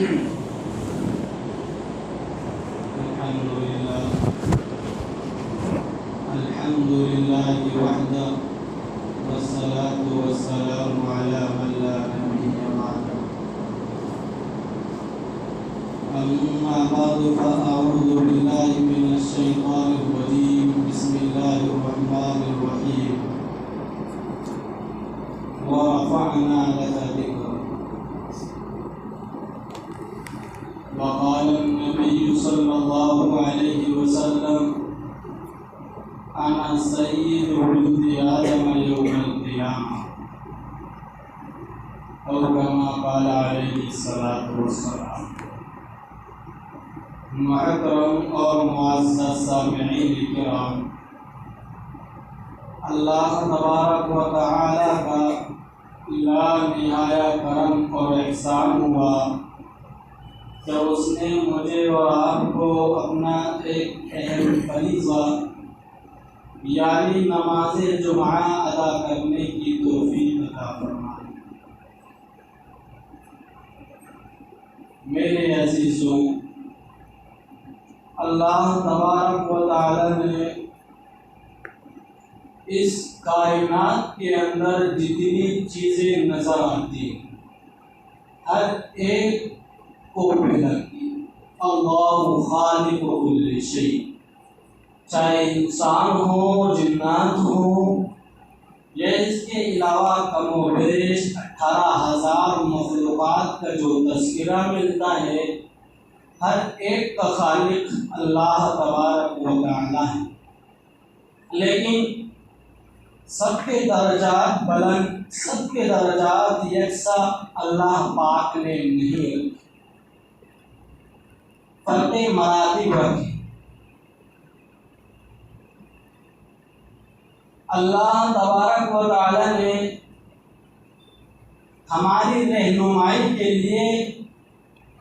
الحمد لله وحده والصلاة والسلام على من لا نبي بعده. أما بعد فأعوذ بالله من الشيطان الرجيم. بسم الله الرحمن الرحيم. ورفعنا لك ذكرك. وقال النبي صلى الله عليه وسلم: أنا سيد ولد آدم يوم القيامة، أو كما قال عليه الصلاة والسلام. محترم اور معزز سامعین کرام، اللہ تبارک و تعالی کا لا نہایہ کرم اور احسان ہوا کہ اس نے مجھے اور آپ کو اپنا ایک اہم فریضہ یعنی نماز جمعہ ادا کرنے کی توفیق عطا فرمائی۔ میرے عزیزوں، اللہ تبارک و تعالی نے اس کائنات کے اندر جتنی چیزیں نظر آتی ہیں ہر ایک کو پیدا کی۔ اللہ خالق کل شیء، چاہے انسان ہو، جنات ہو، یا اس کے علاوہ کم و بیش 18,000 مخلوقات کا جو تذکرہ ملتا ہے، ہر ایک کا خالق اللہ تبارک و تعالی ہے، لیکن سب کے درجات بلند، سب کے درجات یکساں اللہ پاک نے نہیں رکھے، فرق مراتب رکھے۔ اللہ تبارک و تعالی نے ہماری رہنمائی کے لیے،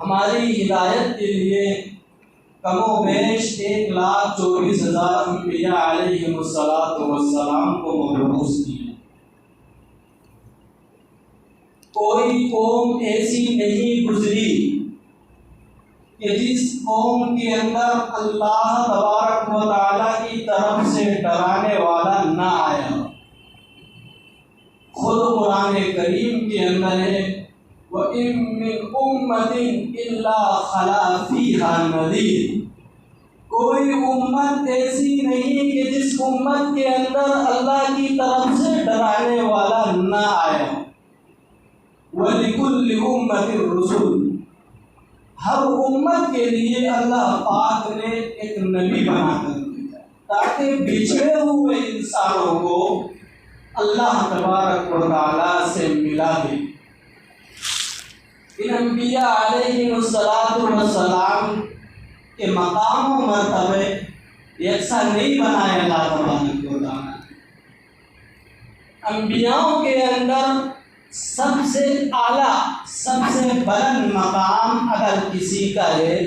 ہماری ہدایت کے لیے کم و بیش 1,24,000 انبیاء علیہم السلام کو مبعوث کیا۔ کوئی قوم ایسی نہیں گزری کہ جس قوم کے اندر اللہ تبارک و تعالیٰ کی طرف سے ڈرانے والا نہ آیا۔ خود قرآن کریم کے اندر ہے وَإِن مِّنْ أُمَّةٍ إِلَّا خَلَا فِيهَا نَذِيرٌ۔ کوئی امت ایسی نہیں کہ جس امت کے اندر اللہ کی طرف سے ڈرانے والا نہ آیا۔ وَلِكُلِّ أُمَّةٍ رُسُلٌ، ہر امت کے لیے اللہ پاک نے ایک نبی بنا کر دیا تاکہ بچھڑے ہوئے انسانوں کو اللہ تبارک و تعالیٰ سے ملا دے۔ ان انبیاء علیہم السلام کے مقام و مرتبے یکساں نہیں بنائے اللہ تبارک و تعالیٰ۔ انبیاء کے اندر سب سے اعلیٰ، سب سے بلند مقام اگر کسی کا ہے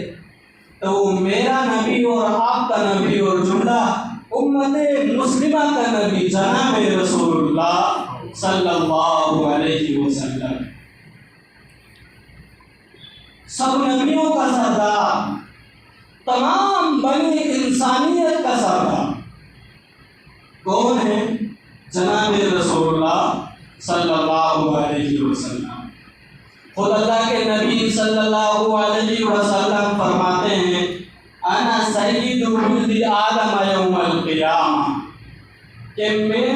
تو وہ میرا نبی اور آپ کا نبی اور جملہ امت مسلمہ کا نبی جناب رسول اللہ صلی اللہ علیہ وسلم، سب نبیوں کا سردار، تمام بنی انسانیت کا سردار کون ہے؟ جناب رسول اللہ صلی اللہ علیہ وسلم۔ خود اللہ کے نبی صلی اللہ علیہ وسلم فرماتے ہیں انا سید ولد آدم یوم القیامہ، کہ میں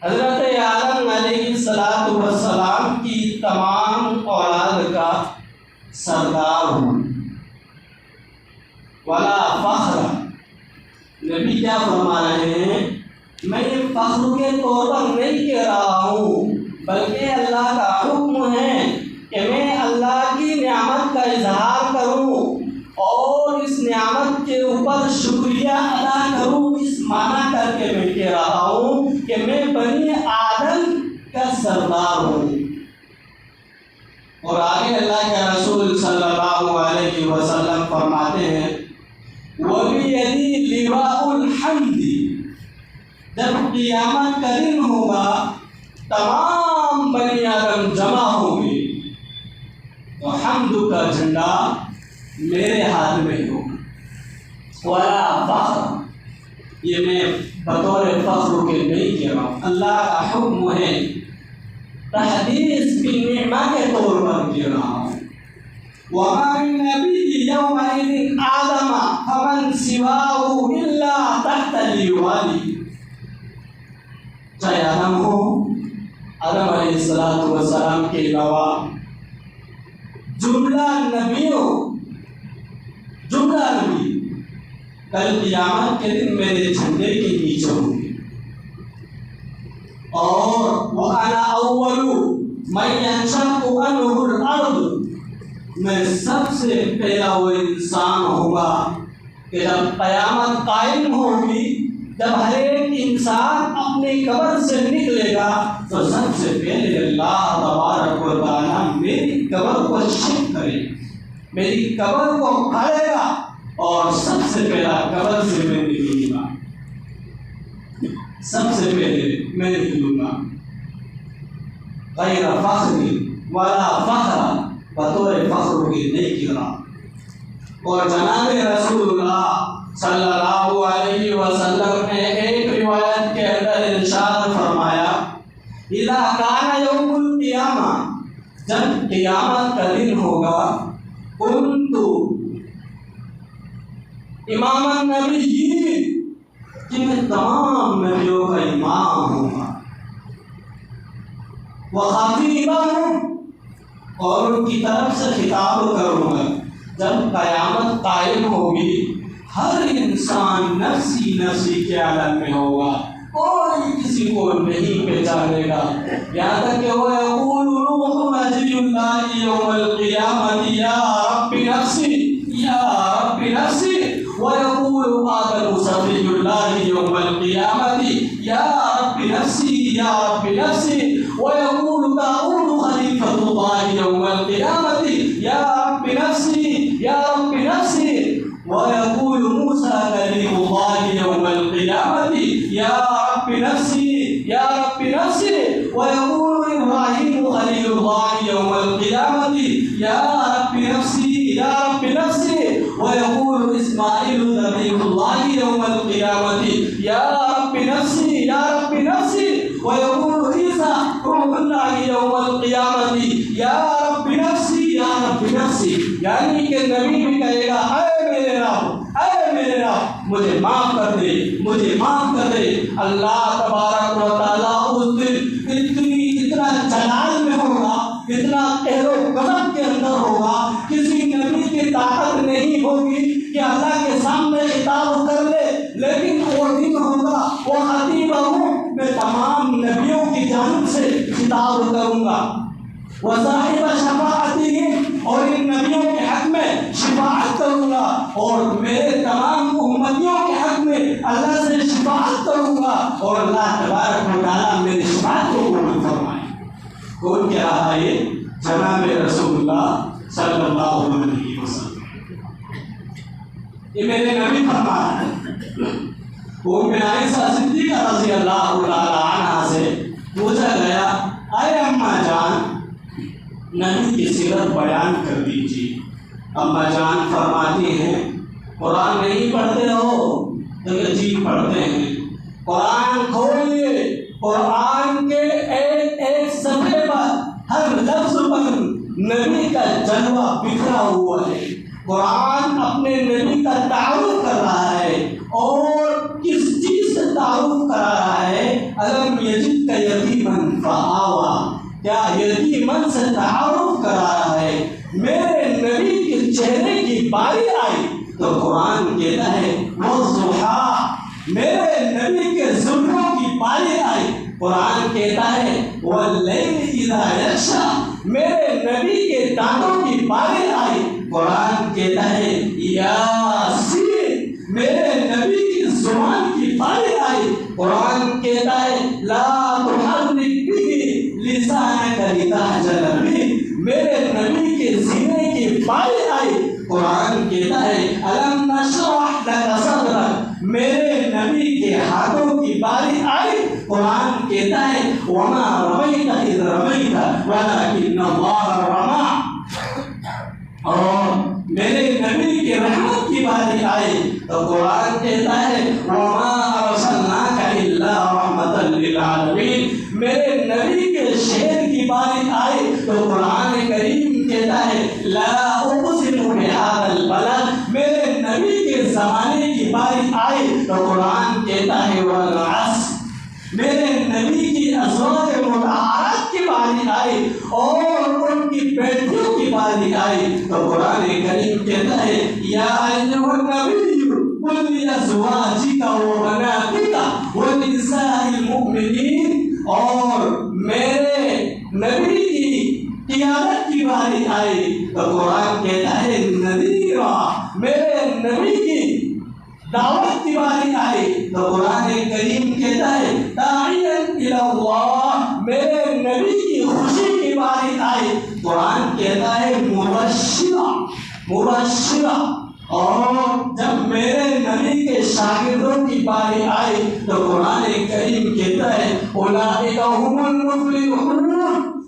حضرت آدم علیہ السلام کی تمام اولاد کا سردار ہوں۔ ولا فخر، نبی کیا فرما رہے ہیں؟ میں یہ فخر کے طور پر نہیں کہہ رہا ہوں، بلکہ اللہ کا حکم ہے کہ میں اللہ کی نعمت کا اظہار کروں اور اس نعمت کے اوپر شکریہ ادا کروں، اس معنی کر کے میں کہہ رہا ہوں کہ میں بنی آدم کا سردار ہوں۔ اور آگے اللہ کے رسول صلی اللہ علیہ وسلم فرماتے ہیں وَبِيَدِي لِوَاءُ الْحَمْدِ، جب قیامت کا دن ہوگا تمام بنی آدم جمع ہوں گے تو حمد کا جھنڈا میرے ہاتھ میں ہوگا. ولا فخر، یہ میں بطور فخر کے نہیں کہہ رہا ہوں، اللہ کا حکم ہے، تحدیث کی نعمہ کے طور پر کہہ رہا ہوں. وما من نبي يومئذ آدم فمن سواه إلا تحت لواء. چاہے آدم ہو، آدم علیہ السلام کے علاوہ جملہ نبی ہو، جملہ نبی کل قیامت کے دن میرے جھنڈے کے نیچے ہوں گے. اور وَأَنَا أَوَّلُ مَن يَنشَقُّ عَنْهُ الْأَرْضُ، میں سب سے پہلا وہ انسان ہوگا کہ جب قیامت قائم ہوگی، جب ہر ایک انسان اپنی قبر سے نکلے گا تو سب سے پہلے اللہ تبارک و تعالیٰ میری قبر کو شق کرے، میری قبر کو کھاڑے گا اور سب سے پہلا قبر سے میں نکلوں گا، سب سے پہلے میں نکلوں گا. غیر فخر ولا فخر، بطور فخر کی نہیں کہہ رہا. اور جناب رسول اللہ صلی اللہ علیہ وسلم نے ایک روایت کے اندر ارشاد فرمایا، اذا کان یوم القیامہ، جب قیامت کا دن ہوگا، کنت امام النبیین، کہ میں تمام نبیوں کا امام ہوں گا، وخطیبہم، اور ان کی طرف سے خطاب کروں گا. جب قیامت قائم ہوگی ہر انسان نفسی نفسی کے عالم میں ہوگا، کوئی کسی کو نہیں پہچانے گا. یہاں تک کہ وہ یقول نوح نجی اللہ یوم القیامت یا رب نفسی یا رب نفسی، ويقول آدم صفی اللہ یوم القیامت یا رب نفسی یا رب نفسی، ويقول داؤد خلیفۃ اللہ یوم القیامت یا رب نفسی یا رب نفسی، ويقول موسى كليم الله يوم القيامة يا رب نفسي يا رب نفسي، ويقول إبراهيم خليل الله يوم القيامة يا رب نفسي يا رب نفسي، ويقول إسماعيل نبي الله يوم القيامة يا رب نفسي يا رب نفسي، ويقول عيسى روح الله يوم القيامة يا رب نفسي يا رب نفسي. یعنی کہ نبی بھی کہے گا، اے میرے رب مجھے معاف کر دے، مجھے معاف کر دے. اللہ تبارک و تعالیٰ اس دن اتنا جلال میں ہوگا، اتنا قہر و غضب کے اندر ہوگا، کسی نبی کی طاقت نہیں ہوگی کہ اللہ کے سامنے خطاب کر لے. لیکن وہ دن ہوگا، وہ خطیب ہوں، میں تمام نبیوں کی جانب سے خطاب کروں گا. وصاحب شفاعتهم، اور ان نبیوں کے حق میں شفاعت کروں گا، اور میرے تمام امتیوں کے حق میں اللہ سے شفاعت کروں گا، اور اللہ تبارک و تعالیٰ میری شفاعت کو قبول فرمائے. کون کہہ رہا ہے؟ جناب رسول اللہ صلی اللہ علیہ وسلم. یہ میرے نبی فرما رہے ہیں. ام عائشہ صدیقہ رضی اللہ تعالی عنہا سے پوچھا گیا، اے اماں جان، نبی کی سیرت بیان کر دیجیے. اماں جان فرماتی ہیں، قرآن نہیں پڑھتے ہو؟ تو جی پڑھتے ہیں. قرآن کھولیے، قرآن کے ایک ایک صفحے پر، ہر لفظ پر نبی کا جلوہ بکھرا ہوا ہے. قرآن اپنے نبی کا تعارف کر رہا ہے، اور کس چیز سے تعارف کرا رہا ہے؟ الم یجدک یتیما فآویٰ، کیا یتیمن سے تعارف کرا رہا ہے. میرے نبی کے چہرے کی باری آئی تو قرآن کہتا ہے والضحیٰ، میرے نبی کے زلفوں کی باری آئی، قرآن کہتا ہے واللیل اذا یغشیٰ، میرے نبی کے دانتوں کی باری آئی، قرآن کہتا ہے یاسین، میرے نبی کی زبان کی باری آئی، قرآن کہتا ہے لا تحرک به لسانک لتعجل به، میرے نبی کے سینے کی باری آئی، قرآن کہتا ہے الم نشرح لک صدرک، میرے نبی کے ہاتھوں کی باری آئی، قرآن کہتا ہے وما رمیت اذ رمیت ولکن اللہ رمی، اور میرے نبی کی رحمت کی باری آئی تو قرآن کہتا ہے وَمَا أَرْسَلْنَاكَ إِلَّا رَحْمَةً لِلْعَالَمِينَ۔ میرے نبی کے شہر کی باری آئی تو قرآن کریم کہتا ہے لَا أُقْسِمُ بِهَذَا الْبَلَدِ۔ میرے نبی کے زمانے کی باری آئی تو قرآن کہتا ہے وَالْعَصْرِ۔ میرے نبی کی ازواج مطہرات کی باری آئی اور ان کی بیٹیوں کی باری آئی تو قرآن کریم کہتا ہے یا ایھا النبی قل لازواجک وبناتک ونساء المؤمنین۔ اور میرے نبی کی قیادت کی باری آئی تو قرآن کہتا ہے نذیرا۔ میرے نبی کی دعوت کی باری آئی تو قرآن کریم کہتا ہے داعیا الی اللہ۔ میرے نبی کی خوشی کی باری آئی قرآن کہتا ہے مبشرہ مبشرہ۔ اور جب میرے نبی کے شاگردوں کی باری آئی تو قرآن کریم کہتا ہے اولئک ھم المفلحون۔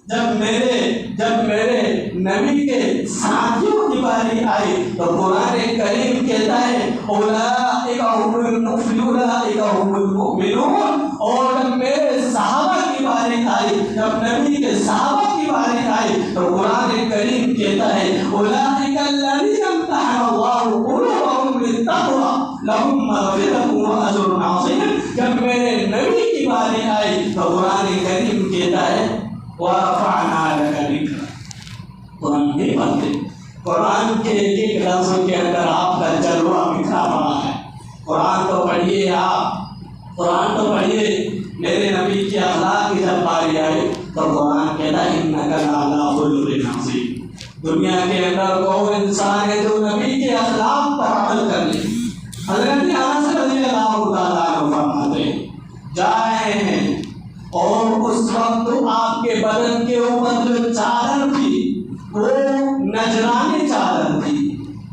جب میرے نبی کے ساتھیوں کی باری آئی تو قرآن کریم کہتا ہے اولئک ھم المفلحون اولئک ھم المؤمنون۔ اور جب میرے صحابہ کی باری آئی، جب نبی کے صحابہ کی باری آئی تو قرآن کریم کہتا ہے اولئک الذین امتحن اللہ قلوبہم للتقوی لہم مغفرۃ واجر عظیم۔ جب میرے نبی کی باری آئی تو قرآن کریم کہتا ہے وَرَفَعْنَا لَكَ ذِكْرَكَ۔ قرآن نہیں پڑھتے، قرآن کے ایک ایک لفظ کے اندر آپ کا جلوہ بکھرا پڑا ہے۔ قرآن تو پڑھیے آپ، قرآن تو پڑھیے۔ میرے نبی کی اخلاق کی جب باری آئی تو قرآن کہتا ہے اِنَّكَ لَعَلَىٰ خُلُقٍ عَظِيمٍ۔ دنیا کے اندر کون انسان ہے جو نبی کے اخلاق پر عمل کر لے؟ حضرت انس رضی اللہ تعالیٰ عنہ فرماتے ہیں جا رہے ہیں اور اس وقت آپ کے بدن کے اوپر جو چادر تھی وہ نجرانی چادر تھی۔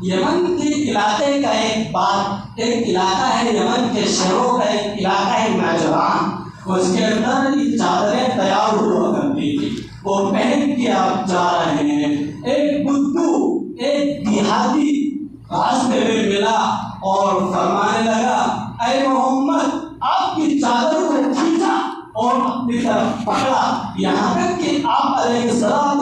یمن کے علاقے کا ایک علاقہ ہے، یمن کے شہروں کا ایک علاقہ ہے نجران، اس کے اندر یہ چادریں تیار ہوا کرتی تھی، وہ پہن کے آپ جا رہے ہیں۔ ایک بدو ایک دیہاتی راستے میں ملا اور فرمانے لگا اے محمد، آپ کی چادر کو کھینچا اور اپنی طرف پکڑا یہاں تک کہ آپ علیہ السلام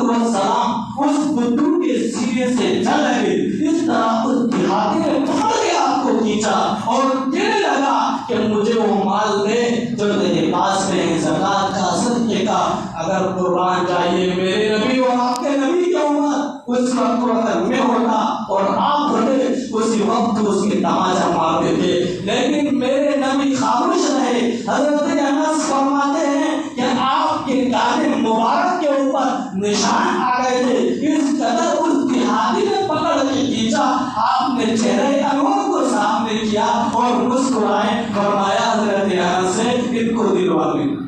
اس بدو کے سینے سے چل لگے۔ اس طرح اس دیہاتی نے پکڑ کے آپ کو کھینچا اور کہنے لگا کہ مجھے وہ مال دے جو تیرے پاس میں ہے، زکوٰۃ کا، صدقے کا، اگر قربان چاہیے۔ میرے نبی اور آپ کے نبی کی امت اس وقت اگر میں ہوتا اور آپ ہوتے اسی وقت اس کے تماچا مارتے تھے، لیکن میرے نبی خاموش رہے۔ حضرت انس فرماتے ہیں کہ آپ کے کان مبارک کے اوپر نشان آ گئے تھے، اس قدر اس دیہاتی نے پکڑ کے کھینچا، آپ نے چہرے انور کو سامنے کیا اور مسکرائے، فرمایا حضرت انس سے ان کو دلوا دینا،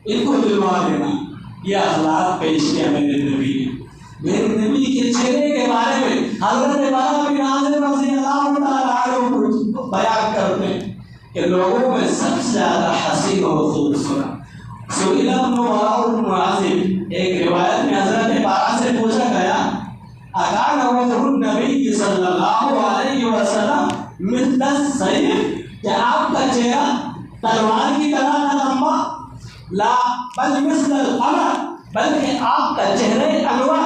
ان کو دلوا دینا۔ یہ اخلاق پیش کیا میرے نبی نے۔ میرے نبی کے چہرے کے بارے میں حضرت بارہ بن عازب رضی اللہ تعالیٰ عنہ بیان کرتے ہیں کہ لوگوں میں سب سے زیادہ حسین و خوبصورت سئل ابن براء بن عازب، ایک روایت میں حضرت بارہ سے پوچھا گیا اکان وجہ النبی صلی اللہ علیہ وسلم مثل السیف، کیا آپ کا چہرہ تلوار کی طرح نہ لمبا؟ لا بل مثل القمر، بلکہ آپ کا چہرے انور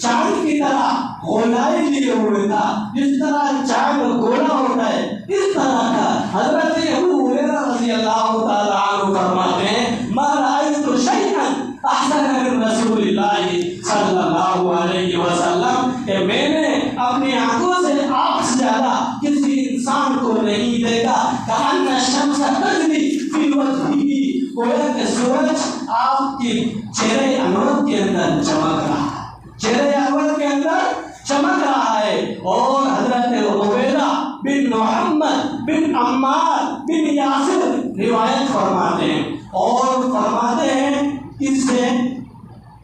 چاند کی طرح گولائی لیے ہوئے تھا، جس طرح چاند گولا ہوتا ہے اس طرح کا۔ حضرت ابو ہریرہ رضی اللہ تعالیٰ عنہ فرماتے ہیں ما رأیت شیئا احسن من رسول اللہ صلی اللہ علیہ وسلم، کہ میں نے اپنی آنکھوں سے آپ سے زیادہ کسی انسان کو نہیں دیکھا۔ کأن الشمس تجری فی وجہہ، گویا کہ سورج آپ کی چہرے انور کے اندر چمک رہا ہے، چہرے انور کے اندر چمک رہا ہے۔ اور حضرت عبیدہ بن محمد بن عمار بن یاسر روایت فرماتے ہیں اور فرماتے ہیں اس سے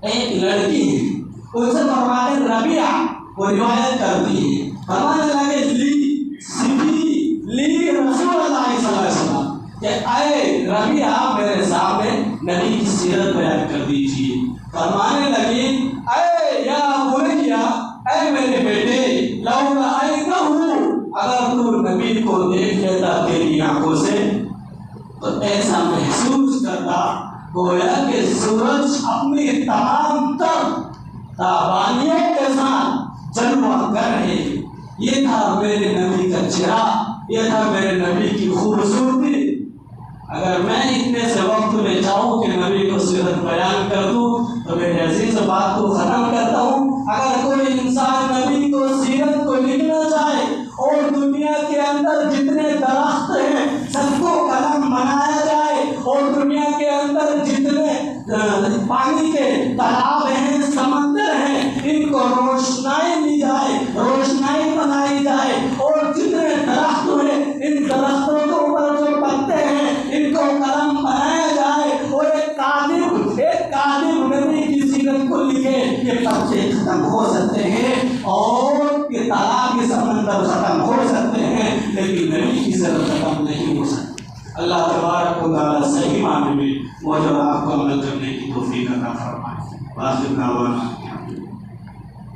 ایک لڑکی ہے، ان سے فرماتے ہیں ربیعہ، وہ روایت کرتی ہے، فرمانے لگے لی رسول اللہ صلی اللہ علیہ وسلم کہ اے ربیعہ میرے سامنے نبی کی سیرت بیان کر دیجیے۔ فرمانے لگی اے یا بنیا، کو دیکھ لیتا تیری آنکھوں سے تو ایسا محسوس کرتا گویا کہ سورج اپنی تمام تر تابانیوں کے ساتھ جلوہ کر رہے. یہ تھا میرے نبی کا چہرہ، یہ تھا میرے نبی کی خوبصورتی. اگر میں اتنے سے وقت میں چاہوں کہ نبی کو سیرت بیان کر دوں تو میرے عزیز بات کو ختم کرتا ہوں. اگر کوئی انسان نبی کو سیرت کو لکھنا چاہے اور دنیا کے اندر جتنے درخت ہیں سب کو قلم بنایا جائے اور دنیا کے اندر جتنے پانی کے تالاب ہیں، سمندر ہیں، ان کو روشنائی دی جائے، روشنائی بنائی جائے اور جتنے درخت ہیں ان درختوں کے اوپر جو پتے ہیں ان کو قلم بنایا جائے اور ایک کاتب نبی کی سیرت کو لکھے. یہ پتے ختم ہو سکتے ہیں اور یہ تالاب کے سمندر ختم ہو سکتے ہیں لیکن نبی کی سیرت ختم نہیں ہو سکتی. اللہ تبارک و تعالیٰ صحیح معنی میں مجھے آپ کو عمل کرنے کی توفیق عطا فرمائے. واخر دعوانا